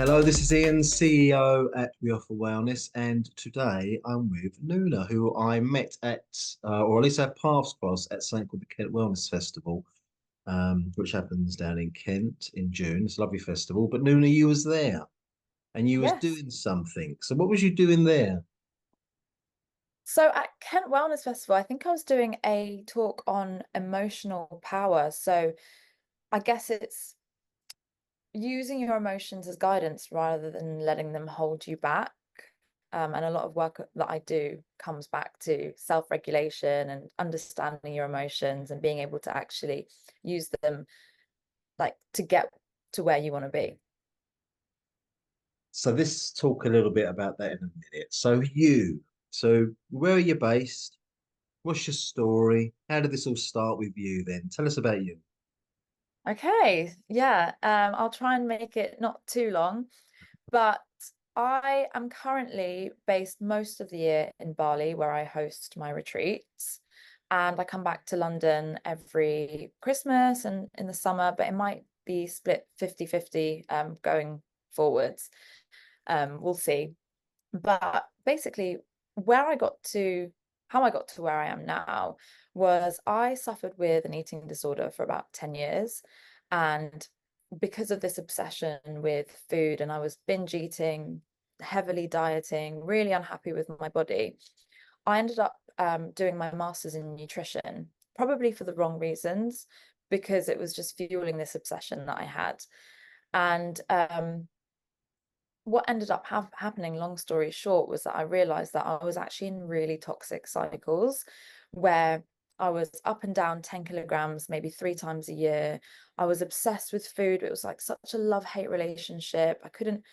Hello, this is Ian, CEO at We Offer Wellness, and today I'm with Nuna, who I met or at least our paths crossed at something called the Kent Wellness Festival, which happens down in Kent in June. It's a lovely festival. But Nuna, you was there, and you was Yes. doing something. So what was you doing there? So at Kent Wellness Festival, I think I was doing a talk on emotional power. So I guess it's using your emotions as guidance rather than letting them hold you back. And a lot of work that I do comes back to self-regulation and understanding your emotions and being able to actually use them like to get to where you want to be. So let's talk a little bit about that in a minute. So where are you based? What's your story? How did this all start with you then? Tell us about you. Okay, yeah. I'll try and make it not too long. But I am currently based most of the year in Bali, where I host my retreats. And I come back to London every Christmas and in the summer, but it might be split 50-50 going forwards. We'll see. But basically, where I got to, how I got to where I am now was I suffered with an eating disorder for about 10 years. And because of this obsession with food, and I was binge eating, heavily dieting, really unhappy with my body, I ended up doing my master's in nutrition, probably for the wrong reasons, because it was just fueling this obsession that I had. And what ended up happening, long story short, was that I realized that I was actually in really toxic cycles where I was up and down 10 kilograms, maybe 3 times a year. I was obsessed with food. It was like such a love-hate relationship. I couldn't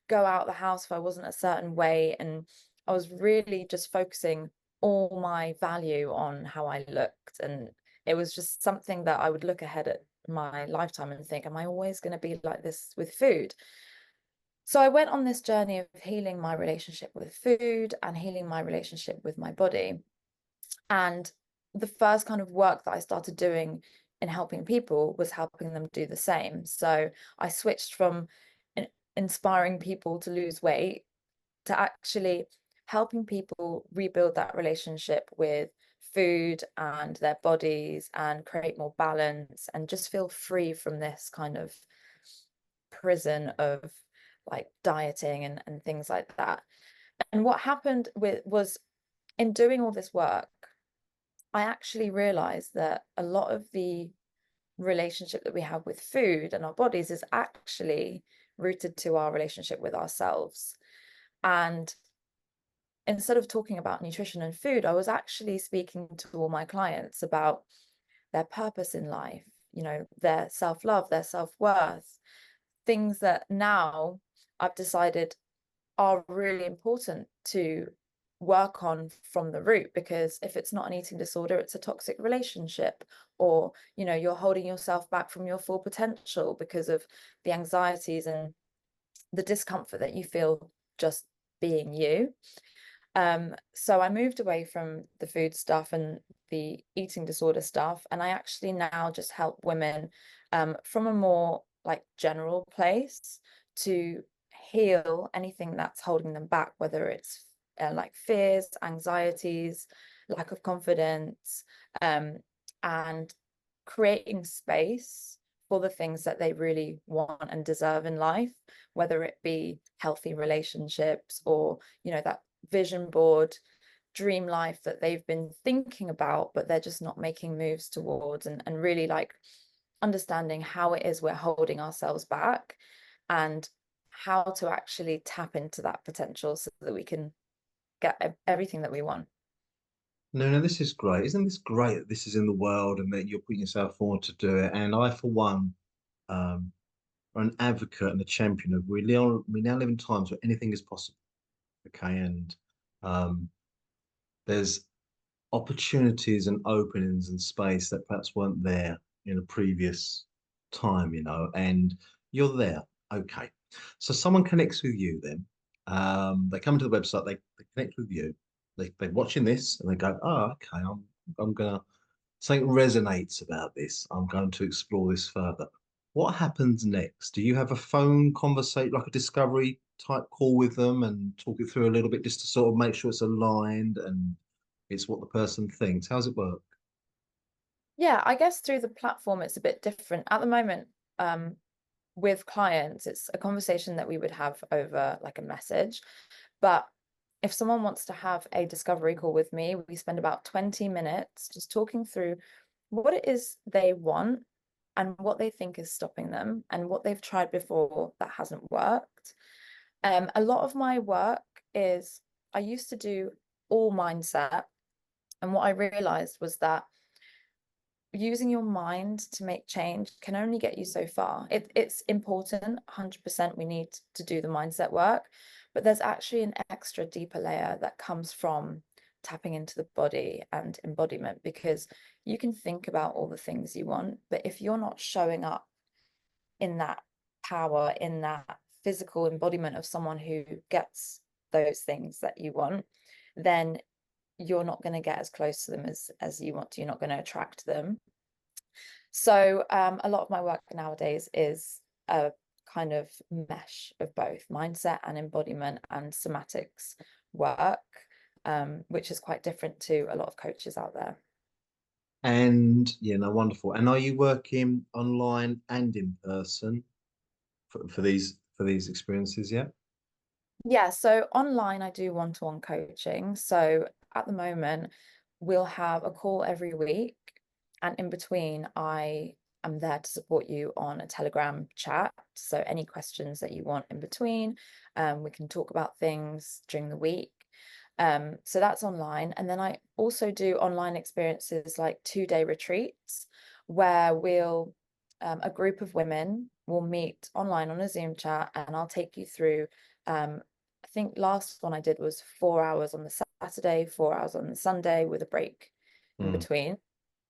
go out the house if I wasn't a certain way. And I was really just focusing all my value on how I looked. And it was just something that I would look ahead at my lifetime and think, am I always going to be like this with food? So I went on this journey of healing my relationship with food and healing my relationship with my body. And the first kind of work that I started doing in helping people was helping them do the same. So I switched from inspiring people to lose weight to actually helping people rebuild that relationship with food and their bodies and create more balance and just feel free from this kind of prison of like dieting and things like that. And what happened with was in doing all this work, I actually realized that a lot of the relationship that we have with food and our bodies is actually rooted to our relationship with ourselves. And instead of talking about nutrition and food, I was actually speaking to all my clients about their purpose in life, their self-love, their self-worth, things that now I've decided are really important to work on from the root, because if it's not an eating disorder, it's a toxic relationship, or you're holding yourself back from your full potential because of the anxieties and the discomfort that you feel just being you. So I moved away from the food stuff and the eating disorder stuff, and I actually now just help women from a more like general place to heal anything that's holding them back, whether it's like fears, anxieties, lack of confidence, um, and creating space for the things that they really want and deserve in life, whether it be healthy relationships or, that vision board dream life that they've been thinking about, but they're just not making moves towards, and really like understanding how it is we're holding ourselves back and how to actually tap into that potential so that we can get everything that we want. No, no, this is great. Isn't this great that this is in the world and that you're putting yourself forward to do it? And I, for one, um, are an advocate and a champion of we now live in times where anything is possible. Okay, and um, there's opportunities and openings and space that perhaps weren't there in a previous time, and you're there. Okay. So someone connects with you then. They come to the website, they connect with you, they're watching this and they go, oh, okay, I'm gonna something resonates about this. I'm going to explore this further. what happens next? Do you have a phone conversation, like a discovery type call with them and talk it through a little bit just to sort of make sure it's aligned and it's what the person thinks? How does it work? Yeah, I guess through the platform it's a bit different. At the moment, with clients, it's a conversation that we would have over like a message. But if someone wants to have a discovery call with me, we spend about 20 minutes just talking through what it is they want and what they think is stopping them and what they've tried before that hasn't worked. A lot of my work is I used to do all mindset, and what I realized was that using your mind to make change can only get you so far. It's important, 100% we need to do the mindset work, but there's actually an extra deeper layer that comes from tapping into the body and embodiment, because you can think about all the things you want, but if you're not showing up in that power, in that physical embodiment of someone who gets those things that you want, then you're not going to get as close to them as you want to. You're not going to attract them. So a lot of my work nowadays is a kind of mesh of both mindset and embodiment and somatics work, which is quite different to a lot of coaches out there. And yeah, no, wonderful. And are you working online and in person for these experiences? Yeah. Yeah, so online I do one-to-one coaching. So at the moment, we'll have a call every week, and in between, I am there to support you on a Telegram chat. So any questions that you want in between, we can talk about things during the week. So that's online. And then I also do online experiences like 2-day retreats where a group of women will meet online on a Zoom chat, and I'll take you through I think last one I did was 4 hours on the Saturday, 4 hours on the Sunday with a break in Mm. between.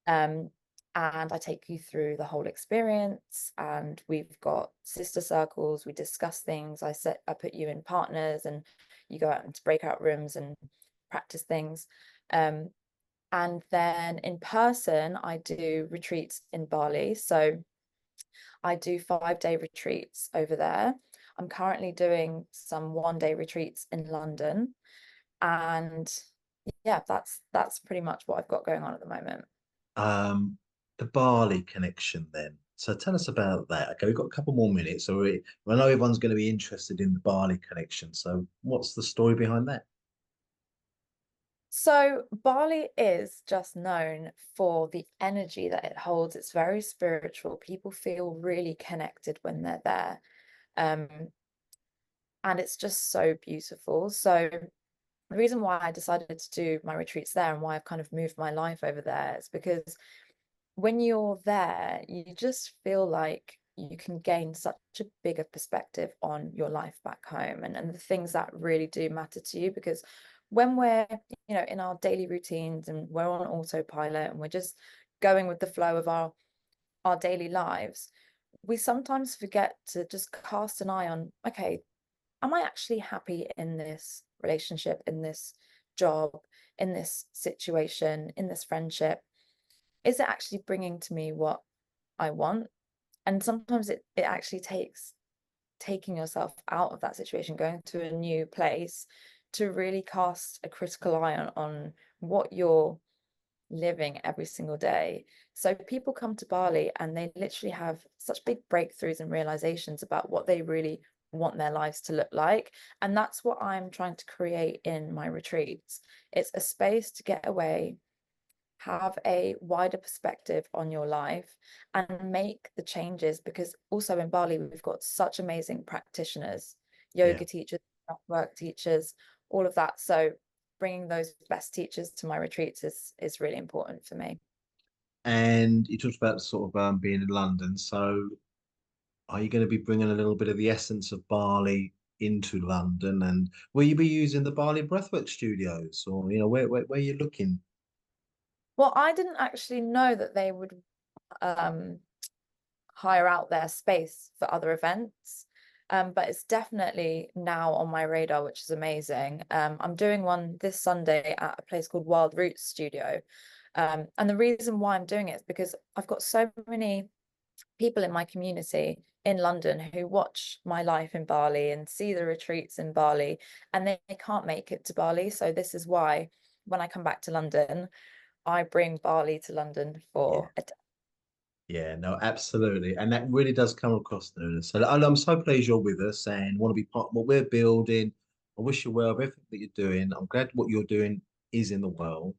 Um, and I take you through the whole experience, and we've got sister circles, we discuss things. I put you in partners and you go out into breakout rooms and practice things. Um, and then in person, I do retreats in Bali. So I do 5-day retreats over there. I'm currently doing some 1-day retreats in London. And yeah, that's pretty much what I've got going on at the moment. Um, the Bali connection then. So tell us about that. Okay, we've got a couple more minutes. I know everyone's going to be interested in the Bali connection. So what's the story behind that? So Bali is just known for the energy that it holds. It's very spiritual. People feel really connected when they're there. Um, and it's just so beautiful. So the reason why I decided to do my retreats there and why I've kind of moved my life over there is because when you're there, you just feel like you can gain such a bigger perspective on your life back home, and the things that really do matter to you. Because when we're, in our daily routines and we're on autopilot and we're just going with the flow of our daily lives, we sometimes forget to just cast an eye on, okay, am I actually happy in this relationship, in this job, in this situation, in this friendship? Is it actually bringing to me what I want? And sometimes it actually takes taking yourself out of that situation, going to a new place to really cast a critical eye on what you're living every single day. So people come to Bali and they literally have such big breakthroughs and realizations about what they really want their lives to look like. And that's what I'm trying to create in my retreats. It's a space to get away, have a wider perspective on your life, and make the changes, because also in Bali we've got such amazing practitioners, Yeah. yoga teachers, work teachers, all of that. So bringing those best teachers to my retreats is really important for me. And you talked about sort of being in London. So are you going to be bringing a little bit of the essence of Bali into London? And will you be using the Bali Breathwork studios, or where are you looking? Well, I didn't actually know that they would um hire out their space for other events. But it's definitely now on my radar, which is amazing. I'm doing one this Sunday at a place called Wild Roots Studio. And the reason why I'm doing it is because I've got so many people in my community in London who watch my life in Bali and see the retreats in Bali, and they can't make it to Bali. So this is why when I come back to London, I bring Bali to London Yeah. for a day. Yeah, no, absolutely. And that really does come across, Nuna. So I'm so pleased you're with us and want to be part of what we're building. I wish you well with everything that you're doing. I'm glad what you're doing is in the world.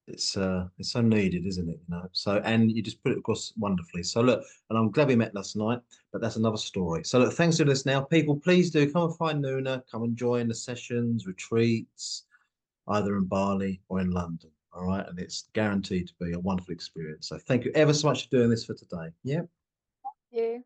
It's so needed, isn't it? So and you just put it across wonderfully. So look, and I'm glad we met last night, but that's another story. So look, thanks for this now. People, please do come and find Nuna, come and join the sessions, retreats, either in Bali or in London. All right. And it's guaranteed to be a wonderful experience. So thank you ever so much for doing this for today. Yeah. You.